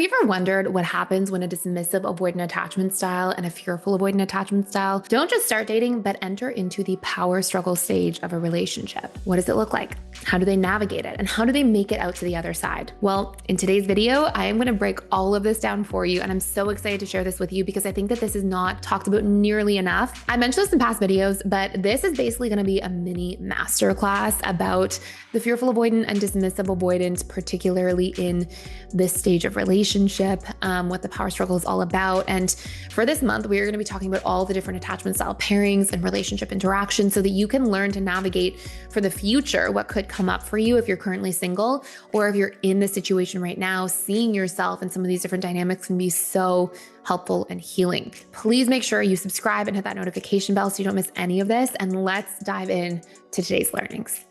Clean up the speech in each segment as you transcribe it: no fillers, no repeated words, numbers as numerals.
Have you ever wondered what happens when a dismissive avoidant attachment style and a fearful avoidant attachment style don't just start dating, but enter into the power struggle stage of a relationship? What does it look like? How do they navigate it? And how do they make it out to the other side? Well, in today's video, I am going to break all of this down for you. And I'm so excited to share this with you because I think that this is not talked about nearly enough. I mentioned this in past videos, but this is basically going to be a mini masterclass about the fearful avoidant and dismissive avoidant, particularly in this stage of relationship, what the power struggle is all about. And for this month, we are going to be talking about all the different attachment style pairings and relationship interactions so that you can learn to navigate for the future what could come up for you if you're currently single, or if you're in this situation right now. Seeing yourself in some of these different dynamics can be so helpful and healing. Please make sure you subscribe and hit that notification bell so you don't miss any of this. And let's dive in to today's learnings.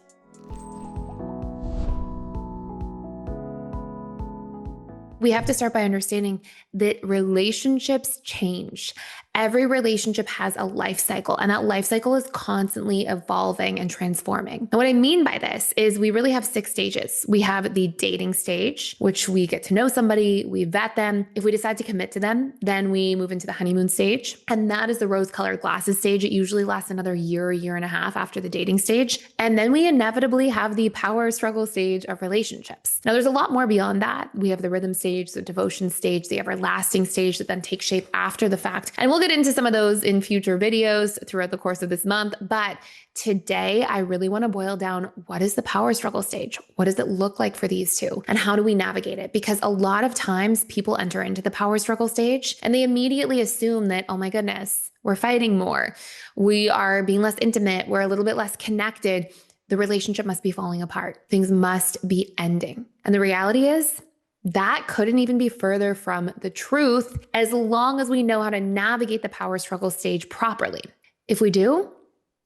We have to start by understanding that relationships change. Every relationship has a life cycle, and that life cycle is constantly evolving and transforming. And what I mean by this is we really have 6 stages. We have the dating stage, which we get to know somebody, we vet them. If we decide to commit to them, then we move into the honeymoon stage. And that is the rose-colored glasses stage. It usually lasts another year and a half after the dating stage. And then we inevitably have the power struggle stage of relationships. Now, there's a lot more beyond that. We have the rhythm stage, the devotion stage, the everlasting stage that then takes shape after the fact. And we'll get into some of those in future videos throughout the course of this month. But today, I really want to boil down, what is the power struggle stage? What does it look like for these two? And how do we navigate it? Because a lot of times people enter into the power struggle stage and they immediately assume that, oh my goodness, we're fighting more. We are being less intimate. We're a little bit less connected. The relationship must be falling apart. Things must be ending. And the reality is, that couldn't even be further from the truth as long as we know how to navigate the power struggle stage properly. If we do,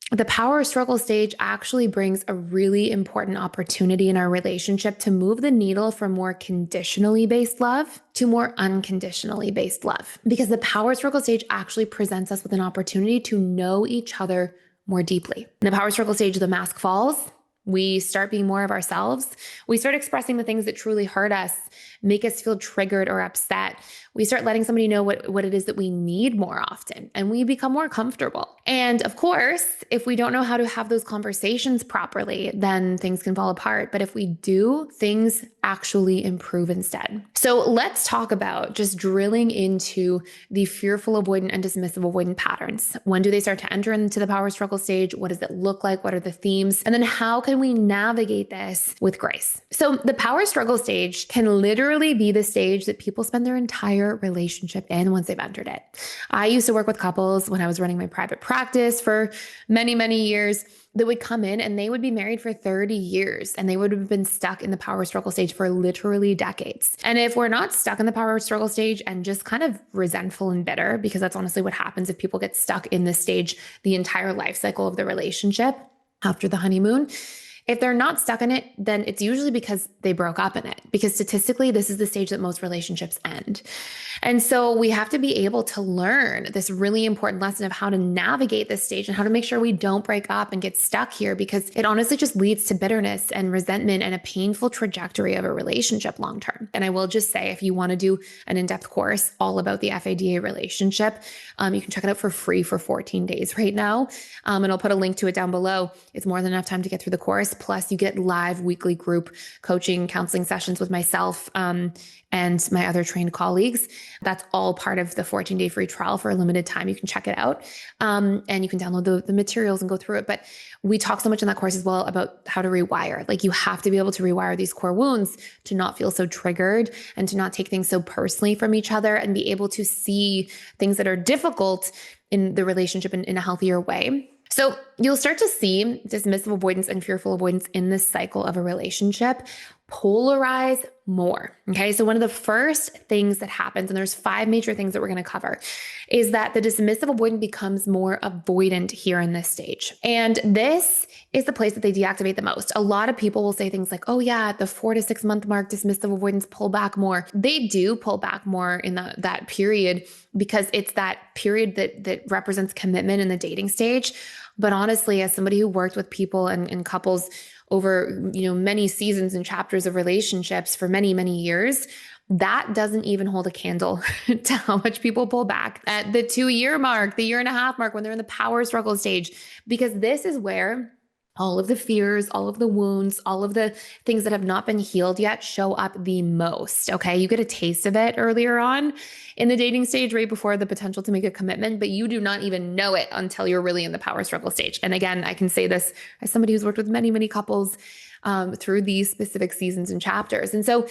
the power struggle stage actually brings a really important opportunity in our relationship to move the needle from more conditionally based love to more unconditionally based love. Because the power struggle stage actually presents us with an opportunity to know each other more deeply. In the power struggle stage, the mask falls. We start being more of ourselves. We start expressing the things that truly hurt us, make us feel triggered or upset. We start letting somebody know what it is that we need more often, and we become more comfortable. And of course, if we don't know how to have those conversations properly, then things can fall apart. But if we do, things actually improve instead. So let's talk about just drilling into the fearful avoidant and dismissive avoidant patterns. When do they start to enter into the power struggle stage? What does it look like? What are the themes? And then how can we navigate this with grace? So the power struggle stage can literally be the stage that people spend their entire relationship in once they've entered it. I used to work with couples when I was running my private practice for many, many years that would come in and they would be married for 30 years and they would have been stuck in the power struggle stage for literally decades. And if we're not stuck in the power struggle stage and just kind of resentful and bitter, because that's honestly what happens if people get stuck in this stage the entire life cycle of the relationship after the honeymoon. If they're not stuck in it, then it's usually because they broke up in it. Because statistically, this is the stage that most relationships end. And so we have to be able to learn this really important lesson of how to navigate this stage and how to make sure we don't break up and get stuck here, because it honestly just leads to bitterness and resentment and a painful trajectory of a relationship long term. And I will just say, if you want to do an in-depth course all about the FADA relationship, you can check it out for free for 14 days right now. And I'll put a link to it down below. It's more than enough time to get through the course. Plus, you get live weekly group coaching, counseling sessions with myself and my other trained colleagues. That's all part of the 14-day free trial for a limited time. You can check it out and you can download the materials and go through it. But we talk so much in that course as well about how to rewire. Like, you have to be able to rewire these core wounds to not feel so triggered and to not take things so personally from each other and be able to see things that are difficult in the relationship in a healthier way. So you'll start to see dismissive avoidance and fearful avoidance in this cycle of a relationship polarize more. Okay. So one of the first things that happens, and there's 5 major things that we're going to cover, is that the dismissive avoidant becomes more avoidant here in this stage. And this is the place that they deactivate the most. A lot of people will say things like, oh yeah, at the 4 to 6 month mark, dismissive avoidants pull back more. They do pull back more in that period because it's that period that represents commitment in the dating stage. But honestly, as somebody who worked with people and couples over, many seasons and chapters of relationships for many, many years, That doesn't even hold a candle to how much people pull back at the 2-year mark, the 1.5 year mark, when they're in the power struggle stage, because this is where all of the fears, all of the wounds, all of the things that have not been healed yet show up the most. Okay. You get a taste of it earlier on in the dating stage, right before the potential to make a commitment, but you do not even know it until you're really in the power struggle stage. And again, I can say this as somebody who's worked with many, many couples through these specific seasons and chapters. And so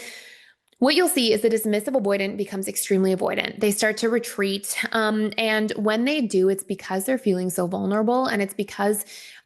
what you'll see is the dismissive avoidant becomes extremely avoidant. They start to retreat. And when they do, it's because they're feeling so vulnerable, and it's because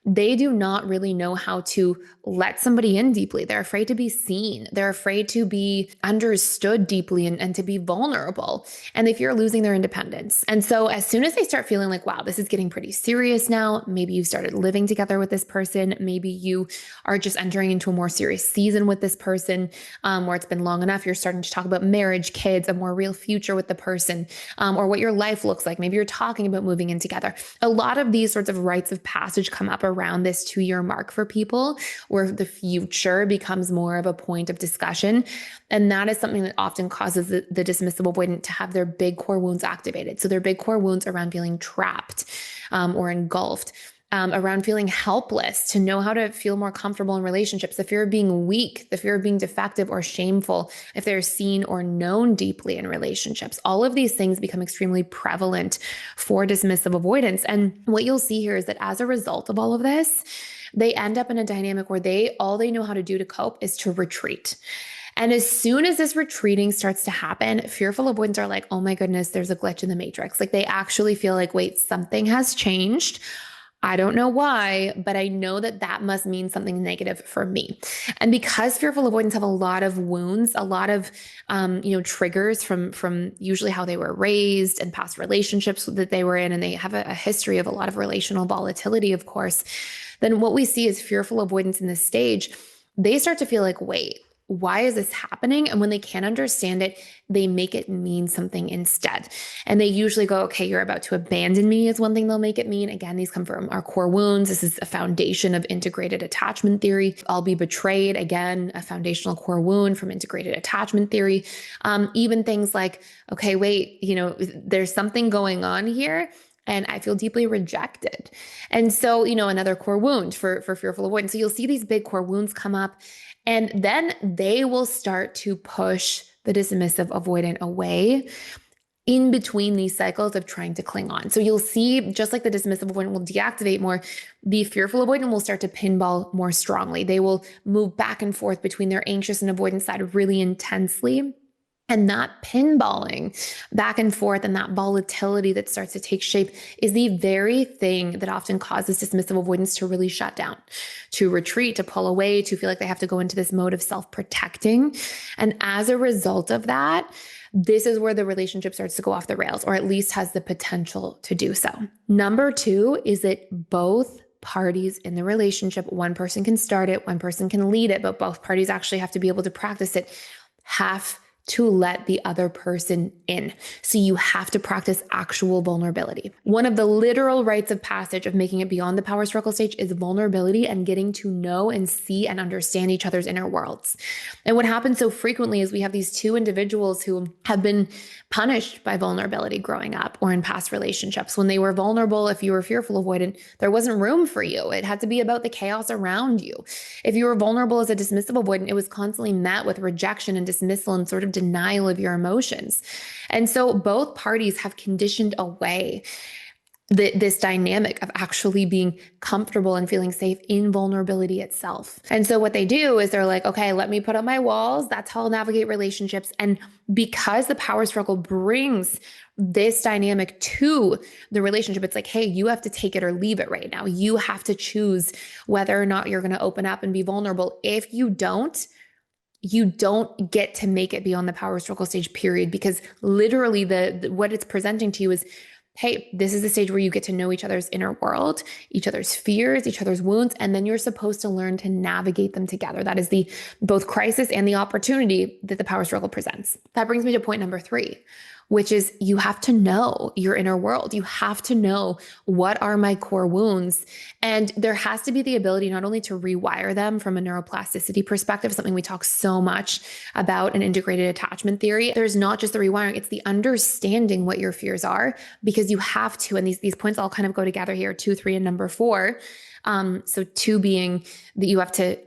they do not really know how to let somebody in deeply. They're afraid to be seen. They're afraid to be understood deeply and to be vulnerable. And they fear losing their independence. And so as soon as they start feeling like, wow, this is getting pretty serious now, maybe you started living together with this person, maybe you are just entering into a more serious season with this person, where it's been long enough, you're starting to talk about marriage, kids, a more real future with the person, or what your life looks like. Maybe you're talking about moving in together. A lot of these sorts of rites of passage come up around this 2-year mark for people, where the future becomes more of a point of discussion. And that is something that often causes the dismissive avoidant to have their big core wounds activated. So their big core wounds around feeling trapped or engulfed, around feeling helpless, to know how to feel more comfortable in relationships, the fear of being weak, the fear of being defective or shameful, if they're seen or known deeply in relationships. All of these things become extremely prevalent for dismissive avoidance. And what you'll see here is that as a result of all of this, they end up in a dynamic where all they know how to do to cope is to retreat. And as soon as this retreating starts to happen, fearful avoidants are like, oh my goodness, there's a glitch in the matrix. Like they actually feel like, wait, something has changed. I don't know why, but I know that must mean something negative for me. And because fearful avoidants have a lot of wounds, a lot of, triggers from usually how they were raised and past relationships that they were in, and they have a history of a lot of relational volatility, of course, then what we see is fearful avoidants in this stage. They start to feel like, wait, why is this happening? And when they can't understand it, they make it mean something instead. And they usually go, okay, you're about to abandon me is one thing they'll make it mean. Again, these come from our core wounds. This is a foundation of integrated attachment theory. I'll be betrayed. Again, a foundational core wound from integrated attachment theory. Even things like, okay, wait, there's something going on here, and I feel deeply rejected. And so, another core wound for fearful avoidance. So you'll see these big core wounds come up, and then they will start to push the dismissive avoidant away in between these cycles of trying to cling on. So you'll see, just like the dismissive avoidant will deactivate more, the fearful avoidant will start to pinball more strongly. They will move back and forth between their anxious and avoidant side really intensely. And that pinballing back and forth and that volatility that starts to take shape is the very thing that often causes dismissive avoidance to really shut down, to retreat, to pull away, to feel like they have to go into this mode of self-protecting. And as a result of that, this is where the relationship starts to go off the rails, or at least has the potential to do so. Number 2 is that both parties in the relationship, one person can start it, one person can lead it, but both parties actually have to be able to practice it, have to let the other person in. So you have to practice actual vulnerability. One of the literal rites of passage of making it beyond the power struggle stage is vulnerability and getting to know and see and understand each other's inner worlds. And what happens so frequently is we have these two individuals who have been punished by vulnerability growing up or in past relationships. When they were vulnerable, if you were fearful avoidant, there wasn't room for you. It had to be about the chaos around you. If you were vulnerable as a dismissive avoidant, it was constantly met with rejection and dismissal and sort of denial of your emotions. And so both parties have conditioned away this dynamic of actually being comfortable and feeling safe in vulnerability itself. And so what they do is they're like, okay, let me put up my walls. That's how I'll navigate relationships. And because the power struggle brings this dynamic to the relationship, it's like, hey, you have to take it or leave it right now. You have to choose whether or not you're going to open up and be vulnerable. If you don't get to make it beyond the power struggle stage, period. Because literally what it's presenting to you is, hey, this is the stage where you get to know each other's inner world, each other's fears, each other's wounds, and then you're supposed to learn to navigate them together. That is the both crisis and the opportunity that the power struggle presents. That brings me to point number 3, which is you have to know your inner world. You have to know what are my core wounds. And there has to be the ability not only to rewire them from a neuroplasticity perspective, something we talk so much about in integrated attachment theory. There's not just the rewiring, it's the understanding what your fears are, because you have to, and these points all kind of go together here, 2, 3, and number 4. So 2 being that you have to,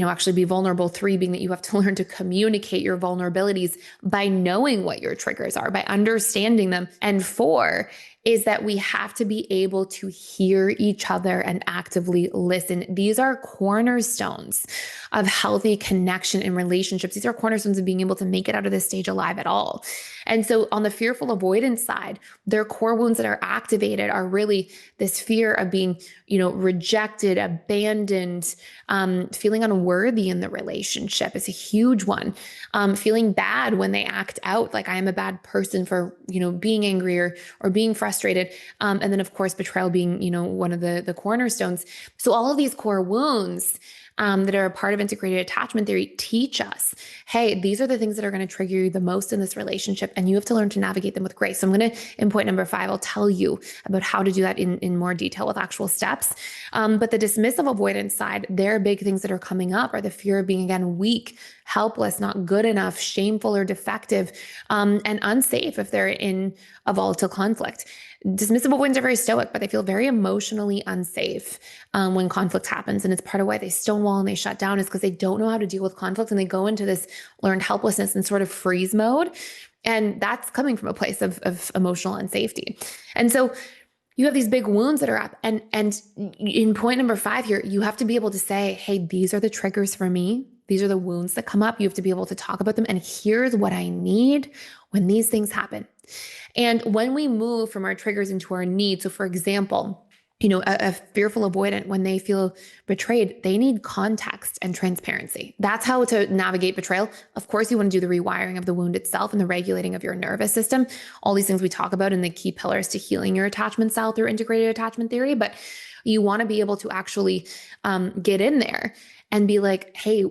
actually be vulnerable. 3 being that you have to learn to communicate your vulnerabilities by knowing what your triggers are, by understanding them. And 4 is that we have to be able to hear each other and actively listen. These are cornerstones of healthy connection in relationships. These are cornerstones of being able to make it out of this stage alive at all. And so on the fearful avoidance side, their core wounds that are activated are really this fear of being, rejected, abandoned, feeling unworthy in the relationship is a huge one. Feeling bad when they act out, like I am a bad person for, being angry or being frustrated. And then of course, betrayal being, one of the cornerstones. So all of these core wounds that are a part of integrated attachment theory teach us, hey, these are the things that are going to trigger you the most in this relationship, and you have to learn to navigate them with grace. So I'm going to, in point number 5, I'll tell you about how to do that in more detail with actual steps. But the dismissive avoidance side, their big things that are coming up are the fear of being, again, weak, helpless, not good enough, shameful or defective, and unsafe if they're in a volatile conflict. Dismissive avoidants are very stoic, but they feel very emotionally unsafe when conflict happens. And it's part of why they stonewall and they shut down, is because they don't know how to deal with conflict, and they go into this learned helplessness and sort of freeze mode. And that's coming from a place of emotional unsafety. And so you have these big wounds that are up. And in point number 5 here, you have to be able to say, hey, these are the triggers for me. These are the wounds that come up. You have to be able to talk about them. And here's what I need when these things happen. And when we move from our triggers into our needs, so for example, a fearful avoidant, when they feel betrayed, they need context and transparency. That's how to navigate betrayal. Of course, you want to do the rewiring of the wound itself and the regulating of your nervous system. All these things we talk about in the key pillars to healing your attachment style through integrated attachment theory. But you want to be able to actually get in there and be like, hey,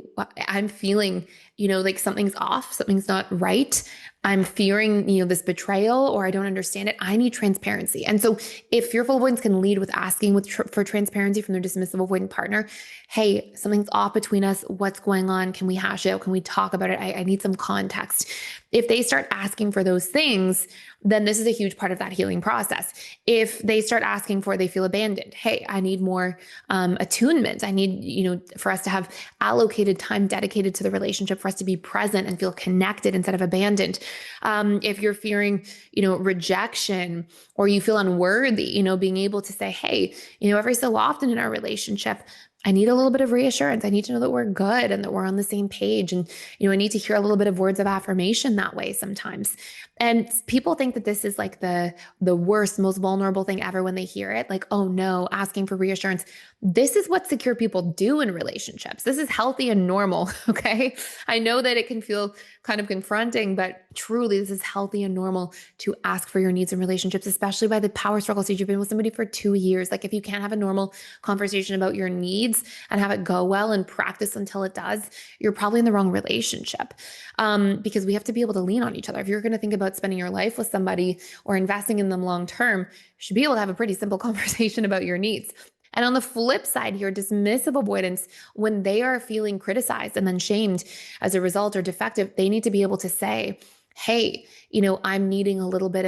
I'm feeling, like something's off, something's not right. I'm fearing, this betrayal, or I don't understand it. I need transparency. And so if fearful avoidants can lead with asking for transparency from their dismissive avoidant partner, hey, something's off between us. What's going on? Can we hash it out? Can we talk about it? I need some context. If they start asking for those things, then this is a huge part of that healing process. If they start asking for, they feel abandoned. Hey, I need more attunement. I need, for us to have allocated time dedicated to the relationship, for us to be present and feel connected instead of abandoned. If you're fearing, rejection, or you feel unworthy, being able to say, hey, every so often in our relationship, I need a little bit of reassurance. I need to know that we're good and that we're on the same page. And, I need to hear a little bit of words of affirmation that way sometimes. And people think that this is like the worst, most vulnerable thing ever when they hear it. Like, oh no, asking for reassurance. This is what secure people do in relationships. This is healthy and normal. Okay. I know that it can feel kind of confronting, but truly this is healthy and normal to ask for your needs in relationships, especially by the power struggle stage. You've been with somebody for 2 years. Like if you can't have a normal conversation about your needs and have it go well and practice until it does, you're probably in the wrong relationship. Because we have to be able to lean on each other. If you're going to think about spending your life with somebody or investing in them long-term, you should be able to have a pretty simple conversation about your needs. And on the flip side here, dismissive avoidants, when they are feeling criticized and then shamed as a result or defective, they need to be able to say, hey, I'm needing a little bit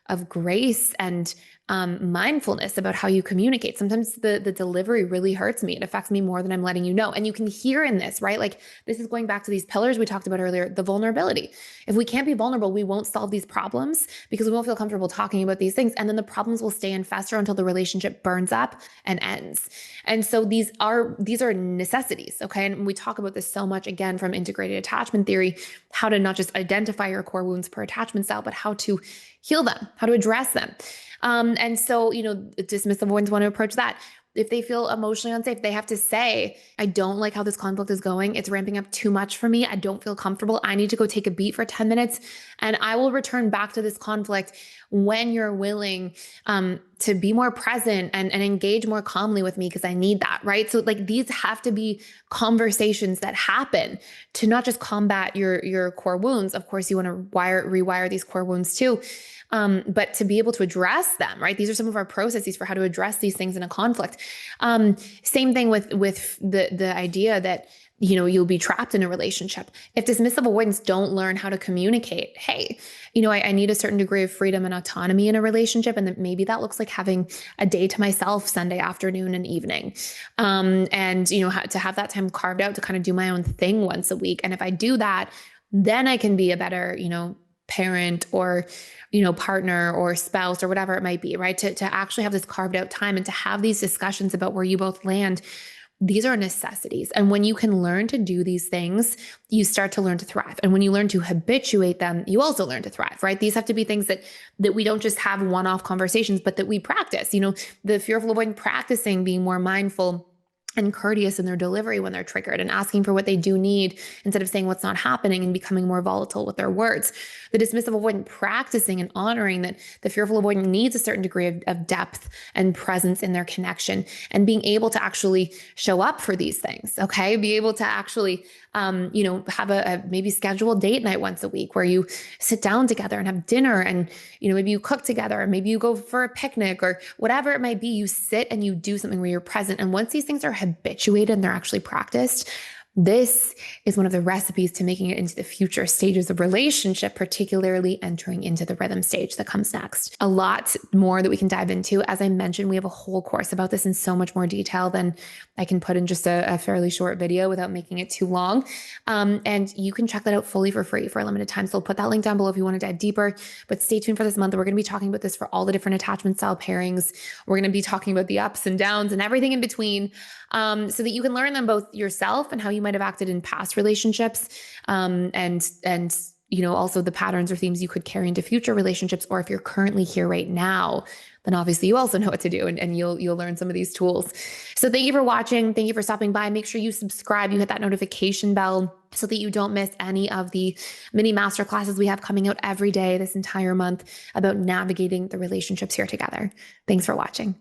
of grace and mindfulness about how you communicate. Sometimes the delivery really hurts me. It affects me more than I'm letting you know. And you can hear in this, right? Like this is going back to these pillars we talked about earlier, the vulnerability. If we can't be vulnerable, we won't solve these problems because we won't feel comfortable talking about these things. And then the problems will stay and fester until the relationship burns up and ends. And so these are necessities. Okay. And we talk about this so much, again, from integrated attachment theory, how to not just identify your core wounds per attachment style, but how to heal them, how to address them. And so, dismissive avoidants want to approach that. If they feel emotionally unsafe, they have to say, I don't like how this conflict is going. It's ramping up too much for me. I don't feel comfortable. I need to go take a beat for 10 minutes and I will return back to this conflict when you're willing to be more present and engage more calmly with me because I need that, right? So like these have to be conversations that happen to not just combat your core wounds. Of course, you want to rewire these core wounds too. But to be able to address them, right? These are some of our processes for how to address these things in a conflict. Same thing with the idea that, you know, you'll be trapped in a relationship. If dismissive avoidants don't learn how to communicate, hey, you know, I need a certain degree of freedom and autonomy in a relationship. And that maybe that looks like having a day to myself Sunday afternoon and evening. And, you know, to have that time carved out to kind of do my own thing once a week. And if I do that, then I can be a better, you know, parent or, you know, partner or spouse or whatever it might be, right? To actually have this carved out time and to have these discussions about where you both land. These are necessities. And when you can learn to do these things, you start to learn to thrive. And when you learn to habituate them, you also learn to thrive, right? These have to be things that we don't just have one-off conversations, but that we practice. You know, the fearful avoidant practicing being more mindful and courteous in their delivery when they're triggered and asking for what they do need instead of saying what's not happening and becoming more volatile with their words. The dismissive avoidant practicing and honoring that the fearful avoidant needs a certain degree of depth and presence in their connection and being able to actually show up for these things. Okay. Be able to actually, you know, have a maybe scheduled date night once a week where you sit down together and have dinner and, you know, maybe you cook together, or maybe you go for a picnic or whatever it might be. You sit and you do something where you're present. And once these things are habituated and they're actually practiced, this is one of the recipes to making it into the future stages of relationship, particularly entering into the rhythm stage that comes next. A lot more that we can dive into. As I mentioned, we have a whole course about this in so much more detail than I can put in just a fairly short video without making it too long. And you can check that out fully for free for a limited time. So I'll put that link down below if you want to dive deeper. But stay tuned for this month. We're going to be talking about this for all the different attachment style pairings. We're going to be talking about the ups and downs and everything in between, so that you can learn them both yourself and how you might have acted in past relationships, and you know, also the patterns or themes you could carry into future relationships. Or if you're currently here right now, then obviously you also know what to do, and you'll learn some of these tools. So thank you for watching. Thank you for stopping by. Make sure you subscribe, you hit that notification bell so that you don't miss any of the mini masterclasses we have coming out every day this entire month about navigating the relationships here together. Thanks for watching.